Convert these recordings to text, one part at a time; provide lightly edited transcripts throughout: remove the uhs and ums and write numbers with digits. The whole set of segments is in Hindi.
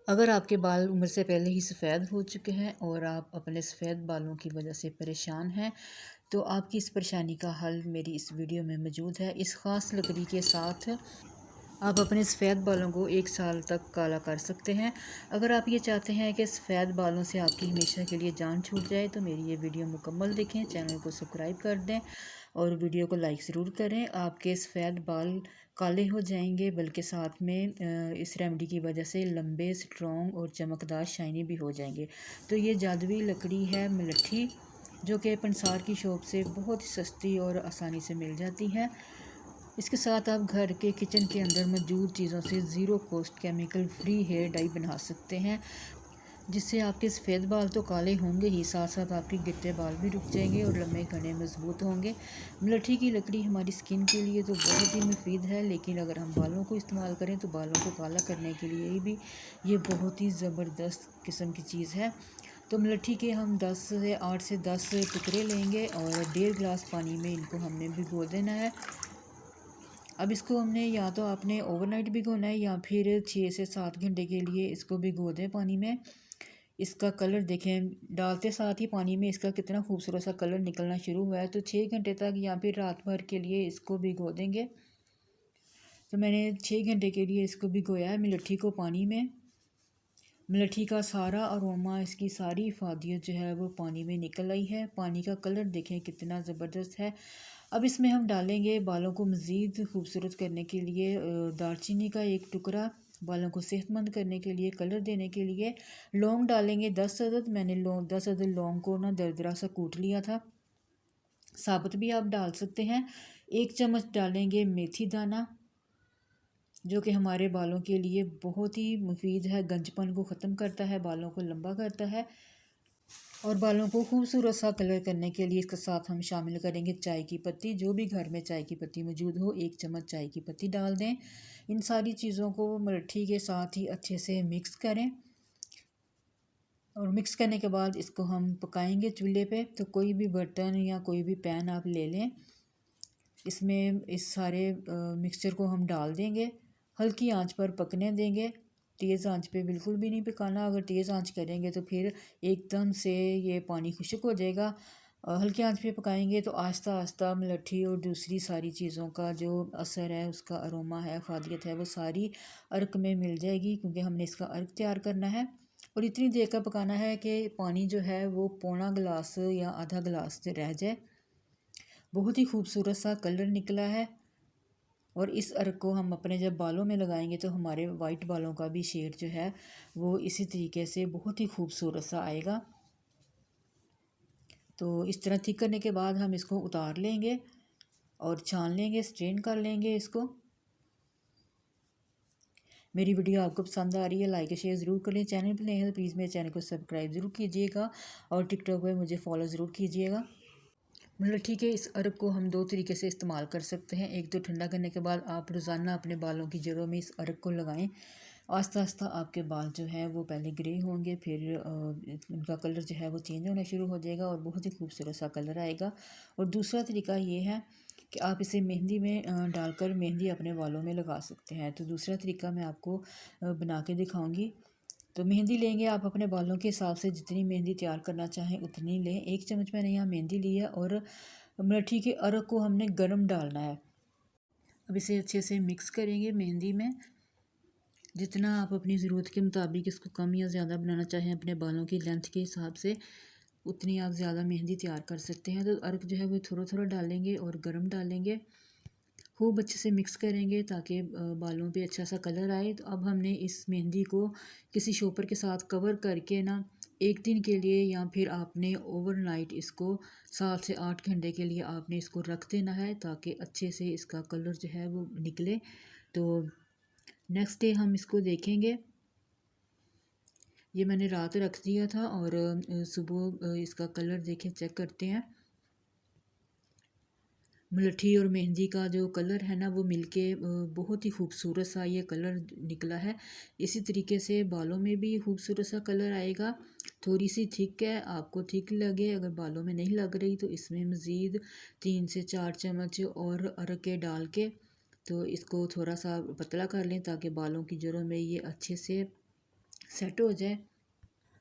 अगर आपके बाल उम्र से पहले ही सफ़ेद हो चुके हैं और आप अपने सफ़ेद बालों की वजह से परेशान हैं, तो आपकी इस परेशानी का हल मेरी इस वीडियो में मौजूद है। इस ख़ास लकड़ी के साथ आप अपने सफ़ेद बालों को 1 साल तक काला कर सकते हैं। अगर आप ये चाहते हैं कि सफ़ेद बालों से आपकी हमेशा के लिए जान छूट जाए, तो मेरी ये वीडियो मुकम्मल देखें, चैनल को सब्सक्राइब कर दें और वीडियो को लाइक ज़रूर करें। आपके सफ़ेद बाल काले हो जाएंगे, बल्कि साथ में इस रेमेडी की वजह से लंबे, स्ट्रॉन्ग और चमकदार शाइनी भी हो जाएंगे। तो ये जादुई लकड़ी है मलट्ठी, जो कि पंसार की शॉप से बहुत ही सस्ती और आसानी से मिल जाती है। इसके साथ आप घर के किचन के अंदर मौजूद चीज़ों से zero cost chemical free hair dye बना सकते हैं, जिससे आपके सफ़ेद बाल तो काले होंगे ही, साथ साथ आपके गिट्टे बाल भी रुक जाएंगे और लंबे घने मजबूत होंगे। मलट्ठी की लकड़ी हमारी स्किन के लिए तो बहुत ही मुफीद है, लेकिन अगर हम बालों को इस्तेमाल करें तो बालों को काला करने के लिए भी ये बहुत ही ज़बरदस्त किस्म की चीज़ है। तो मलट्ठी के हम 8 से 10 टुकड़े लेंगे और 1.5 गिलास पानी में इनको हमने भिगो देना है। अब इसको हमने या तो आपने ओवरनाइट भिगोना है या फिर 6 से 7 घंटे के लिए इसको भिगो दें पानी में। इसका कलर देखें, डालते साथ ही पानी में इसका कितना खूबसूरत सा कलर निकलना शुरू हुआ है। तो 6 घंटे तक या फिर रात भर के लिए इसको भिगो देंगे। तो मैंने 6 घंटे के लिए इसको भिगोया है मलट्ठी को पानी में। मलट्ठी का सारा अरोमा, इसकी सारी इफादियत जो है वो पानी में निकल आई है। पानी का कलर देखें कितना ज़बरदस्त है। अब इसमें हम डालेंगे बालों को मज़ीद खूबसूरत करने के लिए दालचीनी का 1 टुकड़ा, बालों को सेहतमंद करने के लिए, कलर देने के लिए लौंग डालेंगे 10 अदद। मैंने 10 अदद लौंग को ना दरदरा सा कूट लिया था, साबुत भी आप डाल सकते हैं। 1 चम्मच डालेंगे मेथी दाना, जो कि हमारे बालों के लिए बहुत ही मुफीद है, गंजपन को ख़त्म करता है, बालों को लंबा करता है और बालों को खूबसूरत सा कलर करने के लिए इसके साथ हम शामिल करेंगे चाय की पत्ती। जो भी घर में चाय की पत्ती मौजूद हो, 1 चम्मच चाय की पत्ती डाल दें। इन सारी चीज़ों को मलट्ठी के साथ ही अच्छे से मिक्स करें और मिक्स करने के बाद इसको हम पकाएंगे चूल्हे पे। तो कोई भी बर्तन या कोई भी पैन आप ले लें, इसमें इस सारे मिक्सचर को हम डाल देंगे, हल्की आंच पर पकने देंगे। तेज़ आंच पे बिल्कुल भी नहीं पकाना, अगर तेज़ आंच करेंगे तो फिर एकदम से ये पानी खुश्क हो जाएगा। हल्की आंच पे पकाएंगे तो आहिस्ता आहिस्ता मलट्ठी और दूसरी सारी चीज़ों का जो असर है, उसका अरोमा है, अफादियत है, वो सारी अर्क में मिल जाएगी, क्योंकि हमने इसका अर्क तैयार करना है। और इतनी देर का पकाना है कि पानी जो है वो पौना गिलास या आधा गिलास रह जाए। बहुत ही खूबसूरत सा कलर निकला है और इस अर्क को हम अपने जब बालों में लगाएंगे तो हमारे वाइट बालों का भी शेड जो है वो इसी तरीके से बहुत ही खूबसूरत सा आएगा। तो इस तरह थिक करने के बाद हम इसको उतार लेंगे और छान लेंगे, स्ट्रेन कर लेंगे इसको। मेरी वीडियो आपको पसंद आ रही है, लाइक शेयर ज़रूर करें। चैनल पर नए हैं तो प्लीज़ मेरे चैनल को सब्सक्राइब ज़रूर कीजिएगा और टिकटॉक पर मुझे फॉलो ज़रूर कीजिएगा। मतलब ठीक है, इस अर्क को हम 2 तरीके से इस्तेमाल कर सकते हैं। एक तो ठंडा करने के बाद आप रोज़ाना अपने बालों की जड़ों में इस अर्क को लगाएं। आस्ता आस्ता आपके बाल जो है वो पहले ग्रे होंगे, फिर उनका कलर जो है वो चेंज होना शुरू हो जाएगा और बहुत ही खूबसूरत सा कलर आएगा। और दूसरा तरीका ये है कि आप इसे मेहंदी में डालकर मेहंदी अपने बालों में लगा सकते हैं। तो दूसरा तरीका मैं आपको बना के दिखाऊँगी। तो मेहंदी लेंगे आप अपने बालों के हिसाब से, जितनी मेहंदी तैयार करना चाहें उतनी लें। 1 चम्मच मैंने यहाँ मेहंदी ली है और मलट्ठी के अर्क को हमने गर्म डालना है। अब इसे अच्छे से मिक्स करेंगे मेहंदी में। जितना आप अपनी ज़रूरत के मुताबिक इसको कम या ज़्यादा बनाना चाहें अपने बालों की लेंथ के हिसाब से, उतनी आप ज़्यादा मेहंदी तैयार कर सकते हैं। तो अर्क जो है वो थोड़ा थोड़ा डालेंगे और गर्म डालेंगे, खूब अच्छे से मिक्स करेंगे ताकि बालों पे अच्छा सा कलर आए। तो अब हमने इस मेहंदी को किसी शॉपर के साथ कवर करके ना 1 दिन के लिए या फिर आपने ओवरनाइट इसको 7 से 8 घंटे के लिए आपने इसको रख देना है, ताकि अच्छे से इसका कलर जो है वो निकले। तो नेक्स्ट डे हम इसको देखेंगे। ये मैंने रात रख दिया था और सुबह इसका कलर देखें, चेक करते हैं। मलट्ठी और मेहंदी का जो कलर है ना वो मिलके बहुत ही खूबसूरत सा ये कलर निकला है। इसी तरीके से बालों में भी खूबसूरत सा कलर आएगा। थोड़ी सी थिक है, आपको थिक लगे, अगर बालों में नहीं लग रही तो इसमें मज़ीद 3 से 4 चम्मच और अर्क के डाल के तो इसको थोड़ा सा पतला कर लें, ताकि बालों की जड़ों में ये अच्छे से सेट हो जाए।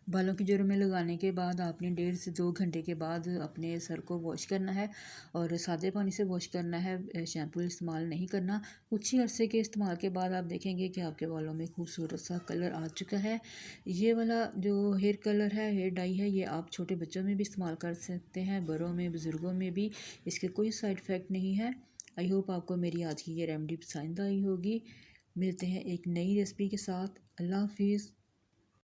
बालों की जड़ों में लगाने के बाद आपने 1.5 से 2 घंटे के बाद अपने सर को वॉश करना है और सादे पानी से वॉश करना है, शैम्पू इस्तेमाल नहीं करना। कुछ ही अरसे के इस्तेमाल के बाद आप देखेंगे कि आपके बालों में खूबसूरत सा कलर आ चुका है। ये वाला जो हेयर कलर है, हेयर डाई है, ये आप छोटे बच्चों में भी इस्तेमाल कर सकते हैं, बड़ों में, बुज़ुर्गों में भी। इसके कोई साइड इफ़ेक्ट नहीं है। आई होप आपको मेरी आज की ये रेमेडी पसंद आई होगी। मिलते हैं एक नई रेसिपी के साथ। अल्लाह हाफिज़।